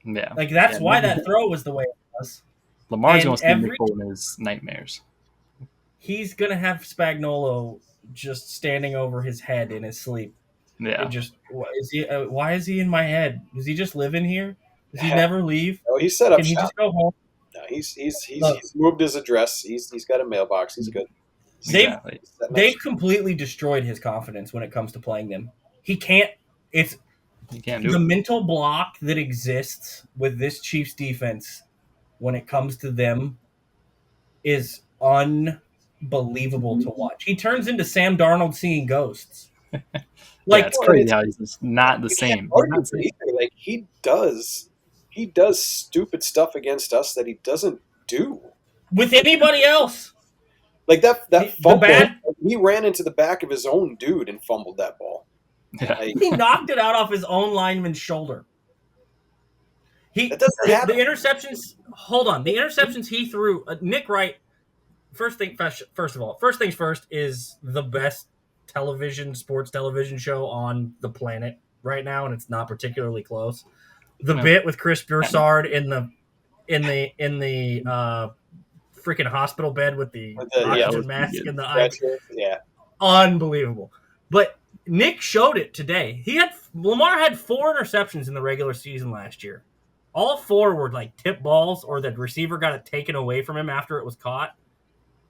Yeah, like that's why that throw was the way it was. Lamar's going to see Nick Bolton as nightmares. He's going to have Spagnuolo just standing over his head in his sleep. Yeah. Why is he in my head? Does he just live in here? Does he never leave? No, he's set up. Can he just go home? No, he's moved his address. He's got a mailbox. He's good. They've completely destroyed his confidence when it comes to playing them. He can't do the mental block that exists with this Chiefs defense when it comes to them is unbelievable to watch. He turns into Sam Darnold seeing ghosts. It's crazy how he's just not the same. Like he does stupid stuff against us that he doesn't do with anybody else. Like that fumble, he ran into the back of his own dude and fumbled that ball. Yeah. He knocked it out off his own lineman's shoulder. The interceptions. Hold on, the interceptions he threw. Nick Wright. First things first is the best sports television show on the planet right now, and it's not particularly close. The bit with Chris Broussard in the freaking hospital bed with the oxygen mask and the eye. Yeah, unbelievable. But Nick showed it today. Lamar had 4 interceptions in the regular season last year. All 4 were like tip balls, or the receiver got it taken away from him after it was caught.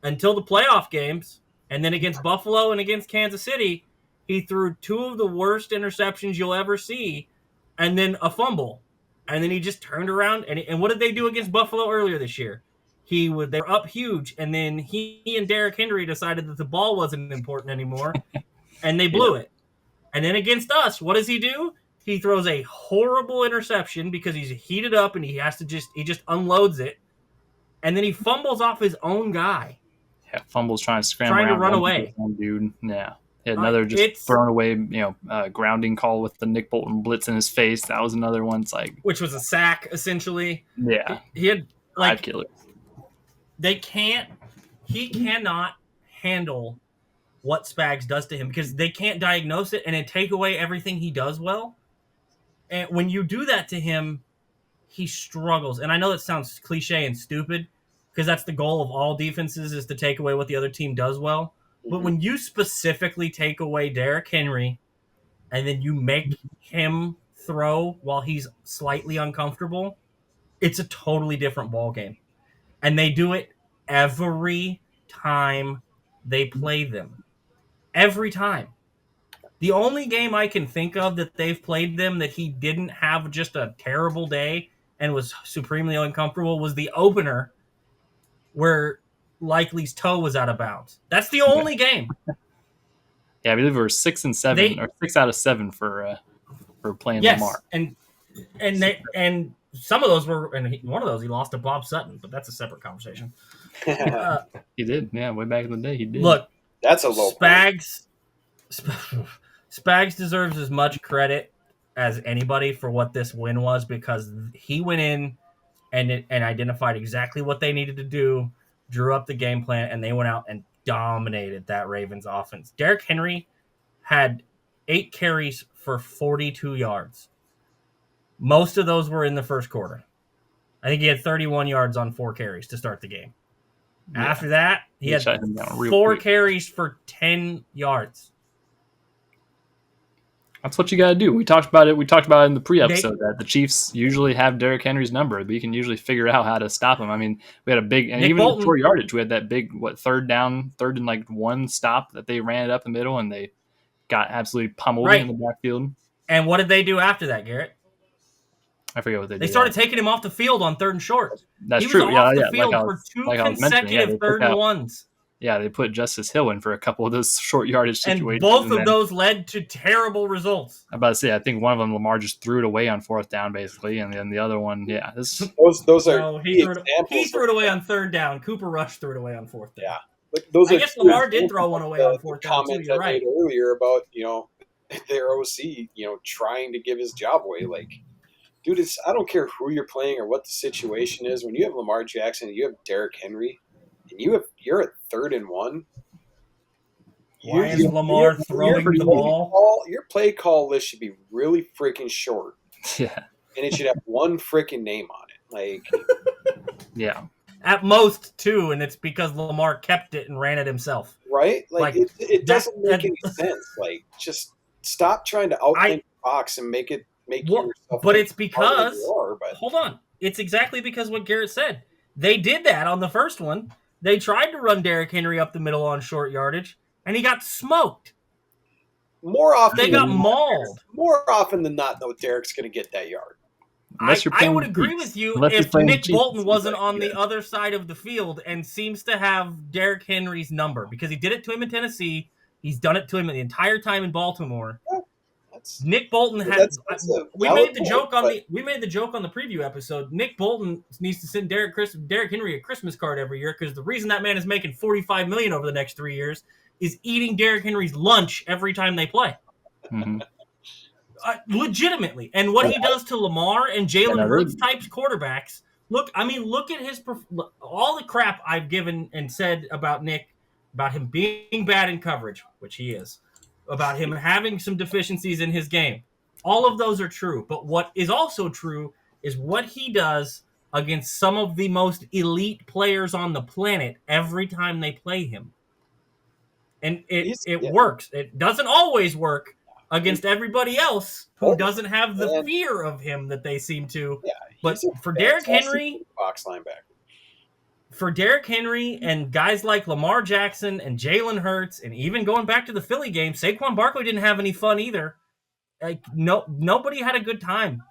Until the playoff games, and then against Buffalo and against Kansas City, he threw 2 of the worst interceptions you'll ever see, and then a fumble. And then he just turned around, and what did they do against Buffalo earlier this year? They were up huge, and then he and Derrick Henry decided that the ball wasn't important anymore, and they blew it. And then against us, what does he do? He throws a horrible interception because he's heated up, and he just unloads it, and then he fumbles off his own guy. Yeah, fumbles trying to scramble to run away. Dude, yeah. Another thrown away, grounding call with the Nick Bolton blitz in his face. That was another one. It's like, which was a sack essentially. Yeah, he had like 5 killers. He cannot handle what Spags does to him because they can't diagnose it and then take away everything he does well. And when you do that to him, he struggles. And I know that sounds cliche and stupid, because that's the goal of all defenses is to take away what the other team does well. But when you specifically take away Derrick Henry and then you make him throw while he's slightly uncomfortable, it's a totally different ball game. And they do it every time they play them. Every time. The only game I can think of that they've played them that he didn't have just a terrible day and was supremely uncomfortable was the opener where Likely's toe was out of bounds. That's the only game. Yeah, I believe we were 6 and 7, or 6 out of 7 for playing Lamar. and some of those were, and one of those he lost to Bob Sutton, but that's a separate conversation. He did, yeah, way back in the day he did. Look, that's a low Spags deserves as much credit as anybody for what this win was, because he went in and identified exactly what they needed to do, drew up the game plan, and they went out and dominated that Ravens offense. Derrick Henry had 8 carries for 42 yards. Most of those were in the first quarter. I think he had 31 yards on 4 carries to start the game. Yeah. After that, he had 4 carries for 10 yards. That's what you got to do. We talked about it. We talked about it in the pre-episode that the Chiefs usually have Derrick Henry's number, but you can usually figure out how to stop him. I mean, we had a big, and even in short yardage, we had that big, third and like 1 stop that they ran it up the middle, and they got absolutely pummeled in the backfield. And what did they do after that, Garrett? I forget what they did. They started taking him off the field on 3rd and short. That's he true. Was off the field for 2 consecutive 3rd and 1s. Yeah, they put Justice Hill in for a couple of those short yardage situations. And both of those led to terrible results. I'm about to say, I think one of them, Lamar just threw it away on 4th down, basically, and then the other one, those are no, he threw it away on 3rd down. Cooper Rush threw it away on 4th down. Yeah, but those I guess Lamar did throw one away on 4th down. Comment I made earlier about their OC, trying to give his job away. Like, dude, I don't care who you're playing or what the situation is. When you have Lamar Jackson and you have Derrick Henry, and you're at 3rd and 1. Why is Lamar throwing the ball? Your play call list should be really freaking short. Yeah. And it should have 1 freaking name on it. Like, yeah. At most 2, and it's because Lamar kept it and ran it himself. Right? Like it doesn't make any sense. Like, just stop trying to outthink the box and make yourself. But it's because hold on. It's exactly because what Garrett said. They did that on the first one. They tried to run Derrick Henry up the middle on short yardage, and he got smoked. More often, they got mauled. More often than not, though, Derrick's going to get that yard. I would agree with you if Nick Bolton wasn't on the other side of the field and seems to have Derrick Henry's number, because he did it to him in Tennessee. He's done it to him the entire time in Baltimore. Yeah, Nick Bolton had. We made the joke on the preview episode. Nick Bolton needs to send Derrick Henry a Christmas card every year, because the reason that man is making $45 million over the next 3 years is eating Derrick Henry's lunch every time they play. Mm-hmm. Legitimately. And what he does to Lamar and Jalen Hurts types quarterbacks. Look at his all the crap I've given and said about Nick, about him being bad in coverage, which he is, about him having some deficiencies in his game. All of those are true. But what is also true is what he does against some of the most elite players on the planet every time they play him. And it works. It doesn't always work against everybody else who doesn't have the fear of him that they seem to. Yeah, but for Derrick Henry, box linebacker. For Derrick Henry and guys like Lamar Jackson and Jalen Hurts, and even going back to the Philly game, Saquon Barkley didn't have any fun either. Like, nobody had a good time.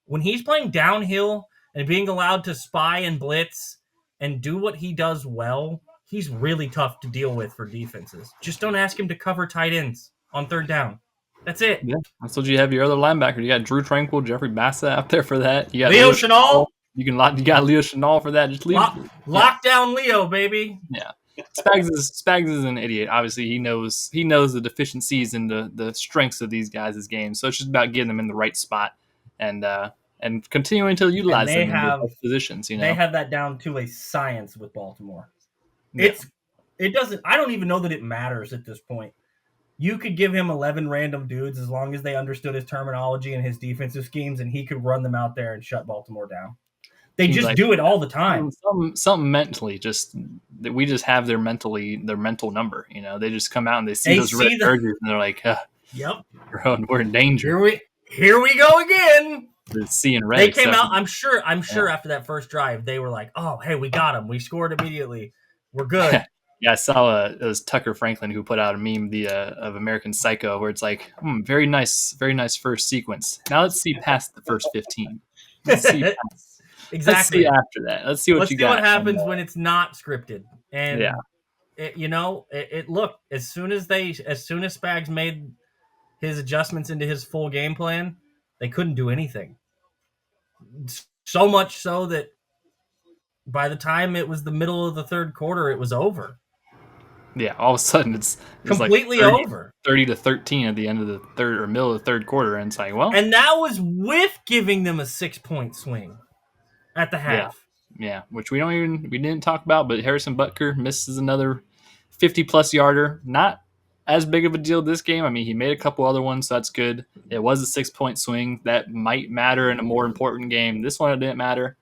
When he's playing downhill and being allowed to spy and blitz and do what he does well, he's really tough to deal with for defenses. Just don't ask him to cover tight ends on 3rd down. That's it. Yeah, that's what you have your other linebacker. You got Drew Tranquil, Jeffrey Bassett out there for that. You got Leo Chenal. You got Leo Chenal for that. Just leave. Lock down Leo, baby. Yeah. Spags is an idiot. Obviously, he knows the deficiencies and the strengths of these guys' games. So it's just about getting them in the right spot and continuing to utilize them in their positions. They have that down to a science with Baltimore. Yeah. It doesn't. I don't even know that it matters at this point. You could give him 11 random dudes as long as they understood his terminology and his defensive schemes, and he could run them out there and shut Baltimore down. They just do it all the time. Something mentally, we just have their mental number. They just come out and they see those red jerseys and they're like, "Yep, we're in danger." here we go again. The C and red. They came except- out. I'm sure after that first drive, they were like, "Oh, hey, we got him. We scored immediately. We're good." Yeah, I saw it was Tucker Franklin who put out a meme of American Psycho where it's like, very nice first sequence. Now let's see past the first 15. Let's see past. Exactly. Let's see after that. Let's see what you got. Let's see what happens when it's not scripted. And Yeah. it looked as soon as Spags made his adjustments into his full game plan, they couldn't do anything. So much so that by the time it was the middle of the third quarter, it was over. Yeah, all of a sudden it's completely like 30 to 13 at the end of the third or middle of the third quarter, and it's like, well, and that was with giving them a 6-point swing at the half. Yeah, which we didn't talk about, but Harrison Butker misses another 50-plus yarder. Not as big of a deal this game. I mean, he made a couple other ones, so that's good. It was a 6-point swing. That might matter in a more important game. This one, it didn't matter.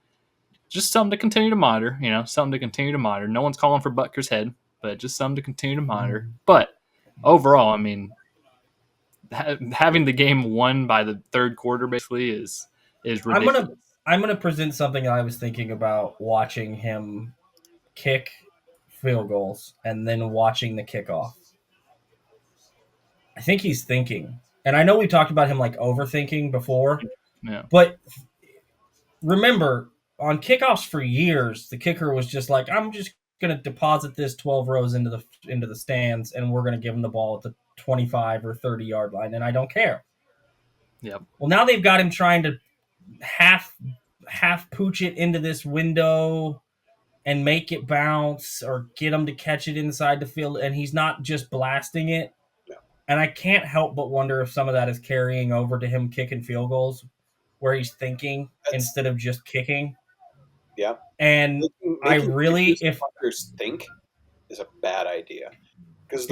Just something to continue to monitor, something to continue to monitor. No one's calling for Butker's head, but just something to continue to monitor. But overall, I mean, having the game won by the third quarter basically is ridiculous. I'm gonna present something I was thinking about watching him kick field goals and then watching the kickoff. I think he's thinking, and I know we talked about him like overthinking before, but remember on kickoffs for years, the kicker was just like, I'm just going to deposit this 12 rows into the stands, and we're going to give him the ball at the 25 or 30 yard line, and I don't care. Yep. Well, now they've got him trying to half pooch it into this window and make it bounce or get him to catch it inside the field, and he's not just blasting it. No. And I can't help but wonder if some of that is carrying over to him kicking field goals where he's thinking instead of just kicking. Yeah. And if players think is a bad idea. Because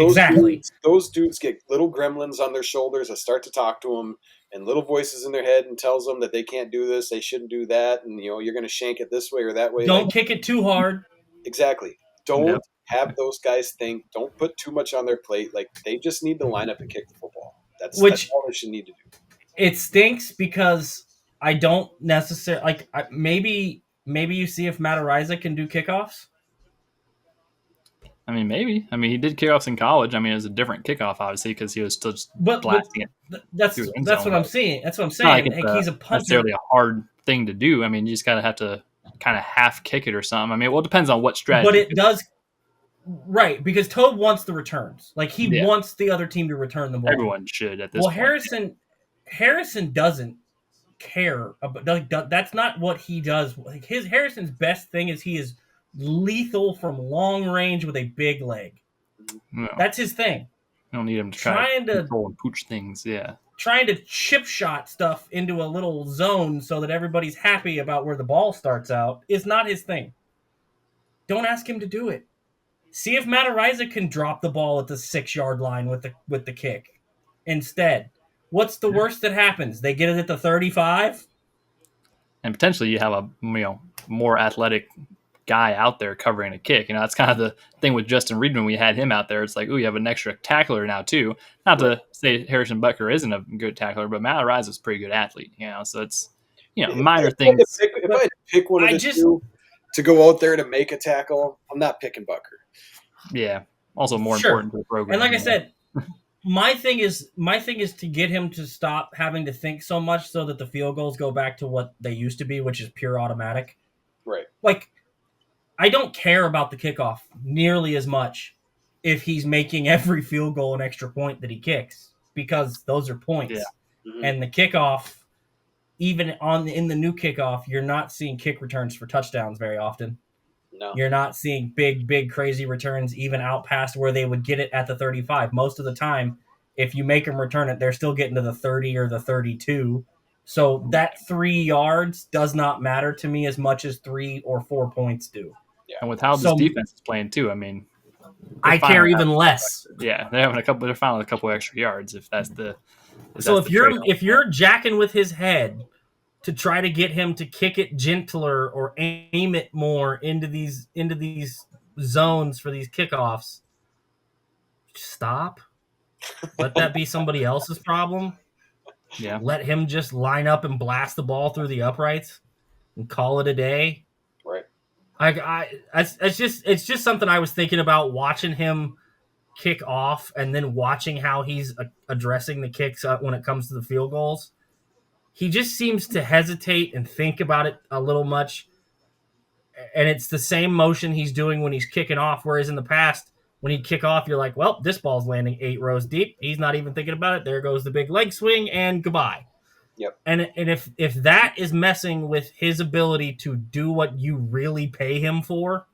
those dudes get little gremlins on their shoulders that start to talk to them, and little voices in their head and tells them that they can't do this, they shouldn't do that, and you're going to shank it this way or that way. Don't kick it too hard. Exactly. Don't have those guys think. Don't put too much on their plate. Like, they just need to line up and kick the football. That's all they should need to do. It stinks because I don't necessarily maybe you see if Matt Araiza can do kickoffs. I mean, maybe. I mean, he did kickoffs in college. I mean, it was a different kickoff, obviously, because he was still just blasting it. That's what I'm saying. That's what I'm saying. He's a punter. Necessarily a hard thing to do. I mean, you just gotta have to kind of half kick it or something. I mean, it depends on what strategy. But it does, right? Because Toad wants the returns. Like, he wants the other team to return the ball. Everyone should at this point. Well, Harrison doesn't care about. That's not what he does. Like, Harrison's best thing is he is lethal from long range with a big leg. No. That's his thing. You don't need him to try to control and pooch things. Yeah. Trying to chip shot stuff into a little zone so that everybody's happy about where the ball starts out is not his thing. Don't ask him to do it. See if Matt Araiza can drop the ball at the 6-yard line with the kick. Instead, what's the worst that happens? They get it at the 35? And potentially you have a more athletic guy out there covering a kick. That's kind of the thing with Justin Reed when we had him out there. It's like, you have an extra tackler now too. Not to say Harrison Butker isn't a good tackler, but Matt Araiza is a pretty good athlete. So it's minor things. If I had to pick one of the two to go out there to make a tackle, I'm not picking Butker. Yeah. Also more important to the program. And like I said, my thing is to get him to stop having to think so much so that the field goals go back to what they used to be, which is pure automatic. Right. Like, I don't care about the kickoff nearly as much if he's making every field goal an extra point that he kicks, because those are points. Yeah. Mm-hmm. And the kickoff, even in the new kickoff, you're not seeing kick returns for touchdowns very often. No. You're not seeing big, crazy returns even out past where they would get it at the 35. Most of the time, if you make them return it, they're still getting to the 30 or the 32. So that 3 yards does not matter to me as much as 3 or 4 points do. Yeah. And with how this defense is playing too, I mean, I care even less. Yeah, they're finding a couple extra yards if that's the. If you're jacking with his head to try to get him to kick it gentler or aim it more into these zones for these kickoffs, stop. Let that be somebody else's problem. Yeah. Let him just line up and blast the ball through the uprights and call it a day. Right. It's just something I was thinking about watching him kick off and then watching how he's addressing the kicks when it comes to the field goals. He just seems to hesitate and think about it a little much. And it's the same motion he's doing when he's kicking off. Whereas in the past, when he'd kick off, you're like, well, this ball's landing 8 rows deep. He's not even thinking about it. There goes the big leg swing and goodbye. Yep. And if that is messing with his ability to do what you really pay him for,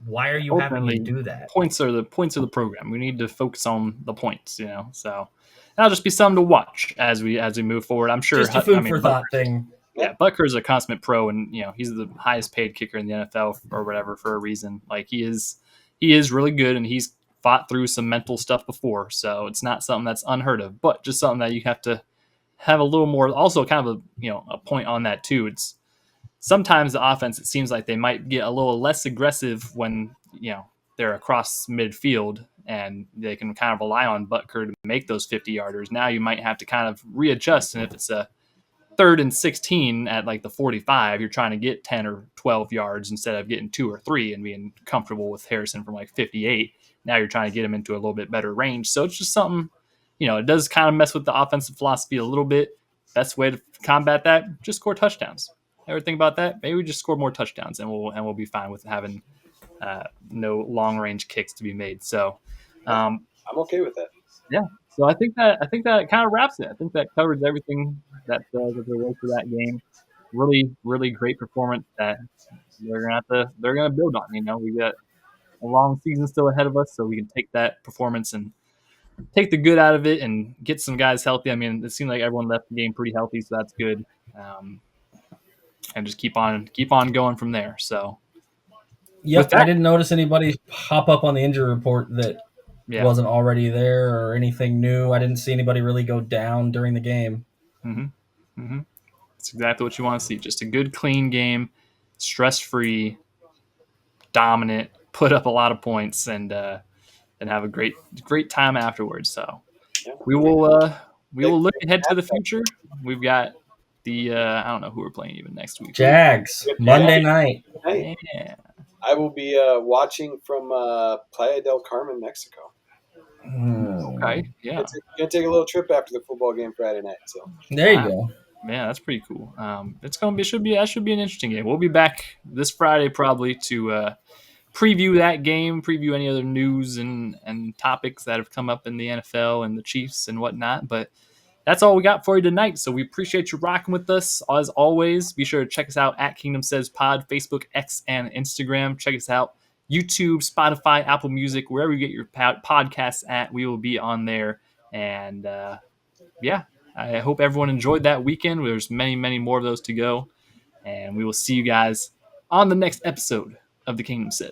why are you having Ultimately, him do that? Points are the program. We need to focus on the points, So that'll just be something to watch as we move forward. I'm sure. Just a food for thought thing. Yeah, Butker's a consummate pro, and he's the highest paid kicker in the NFL or whatever for a reason. Like he is really good, and he's fought through some mental stuff before, so it's not something that's unheard of, but just something that you have to have a little more. Also, kind of a point on that too. It's sometimes the offense, it seems like they might get a little less aggressive when they're across midfield, and they can kind of rely on Butker to make those 50-yarders. Now you might have to kind of readjust, and if it's a 3rd and 16 at like the 45, you're trying to get 10 or 12 yards instead of getting 2 or 3 and being comfortable with Harrison from like 58. Now you're trying to get him into a little bit better range. So it's just something, it does kind of mess with the offensive philosophy a little bit. Best way to combat that, just score touchdowns. Ever think about that? Maybe we just score more touchdowns and we'll be fine with having no long range kicks to be made. So I'm okay with that. Yeah. So I think that kind of wraps it. I think that covers everything that there was for that game. Really, really great performance that they're gonna build on. We got a long season still ahead of us, so we can take that performance and take the good out of it and get some guys healthy. I mean, it seemed like everyone left the game pretty healthy, so that's good. And just keep on going from there. So, yep, I didn't notice anybody pop up on the injury report that wasn't already there or anything new. I didn't see anybody really go down during the game. That's exactly what you want to see. Just a good, clean game, stress-free, dominant, put up a lot of points, and have a great time afterwards. So we will look ahead to the future. We've got the I don't know who we're playing even next week. Jags Monday night. Yeah. I will be watching from Playa del Carmen, Mexico. Okay, yeah. Gonna take a little trip after the football game Friday night. So there you go. Man, that's pretty cool. Should be an interesting game. We'll be back this Friday probably to preview that game, preview any other news and topics that have come up in the NFL and the Chiefs and whatnot. But that's all we got for you tonight. So we appreciate you rocking with us. As always, be sure to check us out at Kingdom Says Pod, Facebook, X, and Instagram. Check us out. YouTube, Spotify, Apple Music, wherever you get your podcasts at, we will be on there. And I hope everyone enjoyed that weekend. There's many, many more of those to go. And we will see you guys on the next episode of the Kingdom Says.